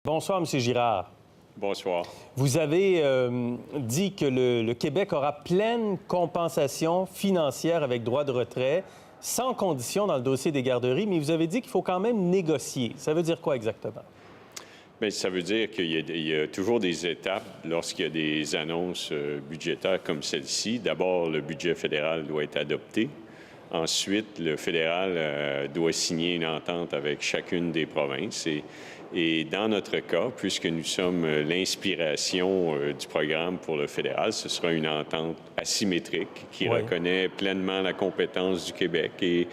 Bonsoir, M. Girard. Bonsoir. Vous avez dit que le Québec aura pleine compensation financière avec droit de retrait, sans condition dans le dossier des garderies, mais vous avez dit qu'il faut quand même négocier. Ça veut dire quoi exactement? Bien, ça veut dire qu'il y a toujours des étapes lorsqu'il y a des annonces budgétaires comme celle-ci. D'abord, le budget fédéral doit être adopté. Ensuite, le fédéral doit signer une entente avec chacune des provinces. Et dans notre cas, puisque nous sommes l'inspiration du programme pour le fédéral, ce sera une entente asymétrique qui reconnaît pleinement la compétence du Québec. Et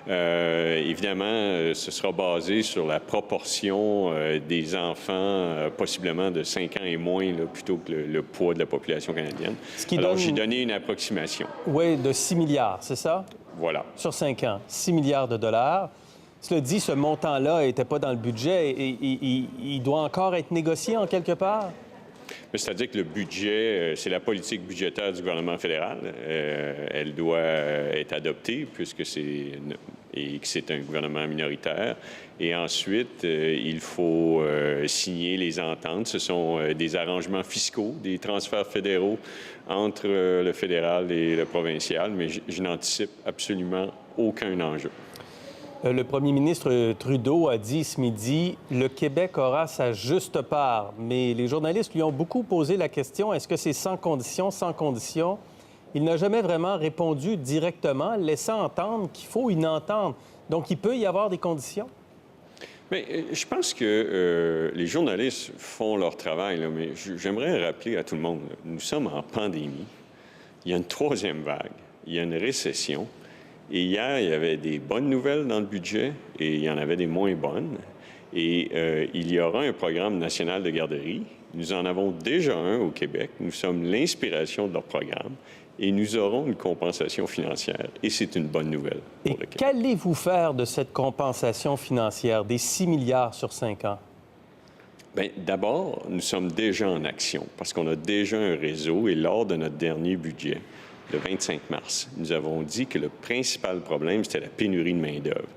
évidemment, ce sera basé sur la proportion des enfants, possiblement de 5 ans et moins, là, plutôt que le poids de la population canadienne. Alors, j'ai donné une approximation. Oui, de 6 milliards, c'est ça? Voilà. Sur 5 ans, 6 milliards de dollars. Cela dit, ce montant-là n'était pas dans le budget et il doit encore être négocié en quelque part? C'est-à-dire que le budget, c'est la politique budgétaire du gouvernement fédéral. Elle doit être adoptée puisque c'est un gouvernement minoritaire. Et ensuite, il faut signer les ententes. Ce sont des arrangements fiscaux, des transferts fédéraux entre le fédéral et le provincial, mais je n'anticipe absolument aucun enjeu. Le premier ministre Trudeau a dit ce midi « Le Québec aura sa juste part ». Mais les journalistes lui ont beaucoup posé la question « Est-ce que c'est sans condition, sans condition ?» Il n'a jamais vraiment répondu directement, laissant entendre qu'il faut une entente. Donc, il peut y avoir des conditions? Bien, je pense que les journalistes font leur travail, là, mais j'aimerais rappeler à tout le monde, là, nous sommes en pandémie, il y a une troisième vague, il y a une récession. Et hier, il y avait des bonnes nouvelles dans le budget et il y en avait des moins bonnes. Et il y aura un programme national de garderie. Nous en avons déjà un au Québec. Nous sommes l'inspiration de leur programme et nous aurons une compensation financière. Et c'est une bonne nouvelle pour le Québec. Qu'allez-vous faire de cette compensation financière, des 6 milliards sur 5 ans? Bien, d'abord, nous sommes déjà en action parce qu'on a déjà un réseau et lors de notre dernier budget, le 25 mars, nous avons dit que le principal problème, c'était la pénurie de main-d'œuvre.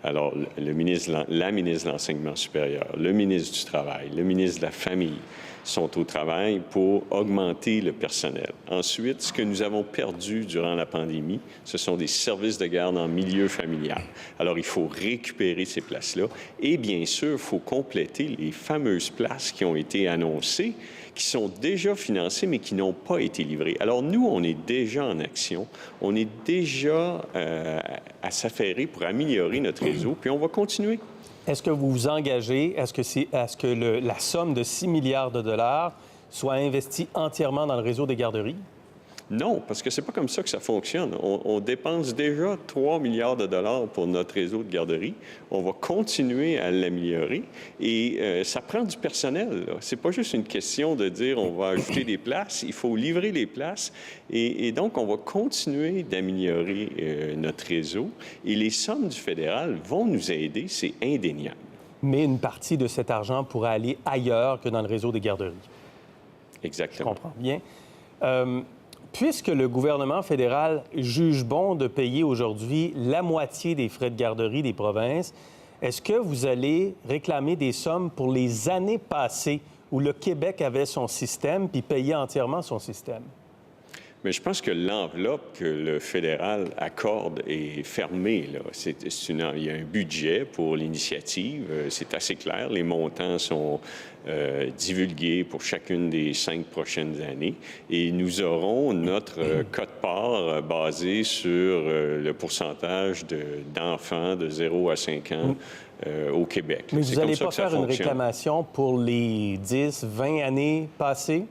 Alors, la ministre de l'Enseignement supérieur, le ministre du Travail, le ministre de la Famille sont au travail pour augmenter le personnel. Ensuite, ce que nous avons perdu durant la pandémie, ce sont des services de garde en milieu familial. Alors, il faut récupérer ces places-là. Et bien sûr, il faut compléter les fameuses places qui ont été annoncées, qui sont déjà financées, mais qui n'ont pas été livrées. Alors, nous, on est déjà en action. On est déjà à s'affairer pour améliorer notre réseau, puis on va continuer. Est-ce que vous vous engagez à ce que la somme de 6 milliards de dollars soit investie entièrement dans le réseau des garderies? Non, parce que c'est pas comme ça que ça fonctionne. On dépense déjà 3 milliards de dollars pour notre réseau de garderies. On va continuer à l'améliorer et ça prend du personnel. C'est pas juste une question de dire on va ajouter des places. Il faut livrer les places et donc on va continuer d'améliorer notre réseau et les sommes du fédéral vont nous aider, c'est indéniable. Mais une partie de cet argent pourrait aller ailleurs que dans le réseau des garderies. Exactement. Je comprends bien. Puisque le gouvernement fédéral juge bon de payer aujourd'hui la moitié des frais de garderie des provinces, est-ce que vous allez réclamer des sommes pour les années passées où le Québec avait son système puis payait entièrement son système? Mais je pense que l'enveloppe que le fédéral accorde est fermée. Là. Il y a un budget pour l'initiative, c'est assez clair. Les montants sont divulgués pour chacune des 5 prochaines années. Et nous aurons notre quote-part basé sur le pourcentage d'enfants de 0 à 5 ans au Québec. Mais vous n'allez pas faire une réclamation pour les 10, 20 années passées?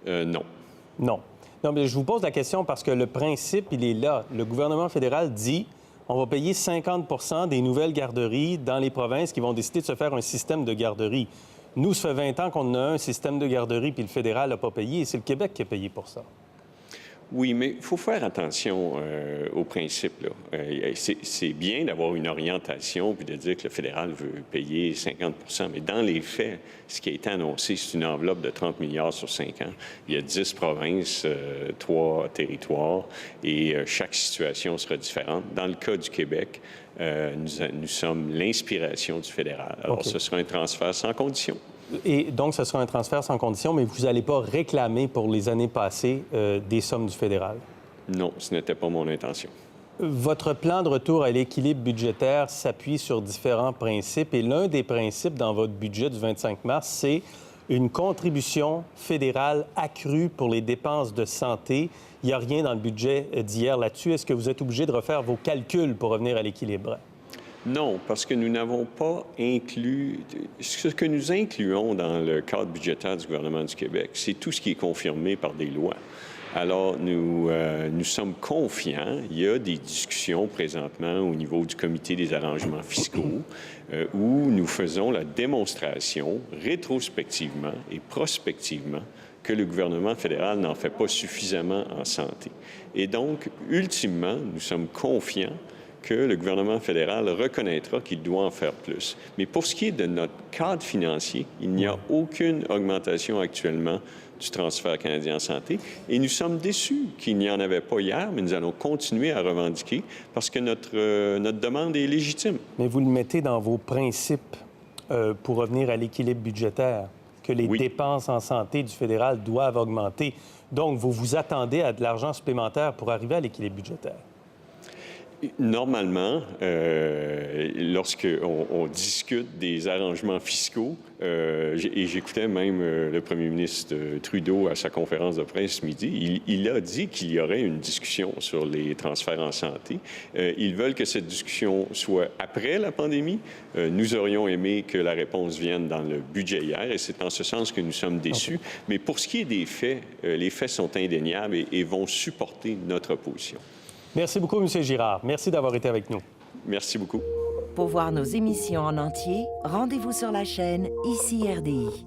Non. Non. Non, mais je vous pose la question parce que le principe, il est là. Le gouvernement fédéral dit on va payer 50 des nouvelles garderies dans les provinces qui vont décider de se faire un système de garderie. Nous, ça fait 20 ans qu'on a un système de garderie puis le fédéral n'a pas payé et c'est le Québec qui a payé pour ça. Oui, mais il faut faire attention aux principes, là. C'est bien d'avoir une orientation puis de dire que le fédéral veut payer 50 mais dans les faits, ce qui a été annoncé, c'est une enveloppe de 30 milliards sur 5 ans. Il y a 10 provinces, 3 territoires, et chaque situation sera différente. Dans le cas du Québec, nous sommes l'inspiration du fédéral. Alors, ce sera un transfert sans condition. Et donc, ce sera un transfert sans condition, mais vous n'allez pas réclamer pour les années passées des sommes du fédéral? Non, ce n'était pas mon intention. Votre plan de retour à l'équilibre budgétaire s'appuie sur différents principes et l'un des principes dans votre budget du 25 mars, c'est une contribution fédérale accrue pour les dépenses de santé. Il n'y a rien dans le budget d'hier là-dessus. Est-ce que vous êtes obligé de refaire vos calculs pour revenir à l'équilibre? Non, parce que nous n'avons pas inclus... Ce que nous incluons dans le cadre budgétaire du gouvernement du Québec, c'est tout ce qui est confirmé par des lois. Alors, nous sommes confiants. Il y a des discussions présentement au niveau du comité des arrangements fiscaux où nous faisons la démonstration rétrospectivement et prospectivement que le gouvernement fédéral n'en fait pas suffisamment en santé. Et donc, ultimement, nous sommes confiants que le gouvernement fédéral reconnaîtra qu'il doit en faire plus. Mais pour ce qui est de notre cadre financier, il n'y a aucune augmentation actuellement du transfert canadien en santé. Et nous sommes déçus qu'il n'y en avait pas hier, mais nous allons continuer à revendiquer parce que notre demande est légitime. Mais vous le mettez dans vos principes pour revenir à l'équilibre budgétaire, que les dépenses en santé du fédéral doivent augmenter. Donc, vous vous attendez à de l'argent supplémentaire pour arriver à l'équilibre budgétaire. Normalement, lorsqu'on discute des arrangements fiscaux, et j'écoutais même le premier ministre Trudeau à sa conférence de presse ce midi, il a dit qu'il y aurait une discussion sur les transferts en santé. Ils veulent que cette discussion soit après la pandémie. Nous aurions aimé que la réponse vienne dans le budget hier, et c'est en ce sens que nous sommes déçus. Okay. Mais pour ce qui est des faits, les faits sont indéniables et vont supporter notre position. Merci beaucoup, M. Girard. Merci d'avoir été avec nous. Merci beaucoup. Pour voir nos émissions en entier, rendez-vous sur la chaîne ICI RDI.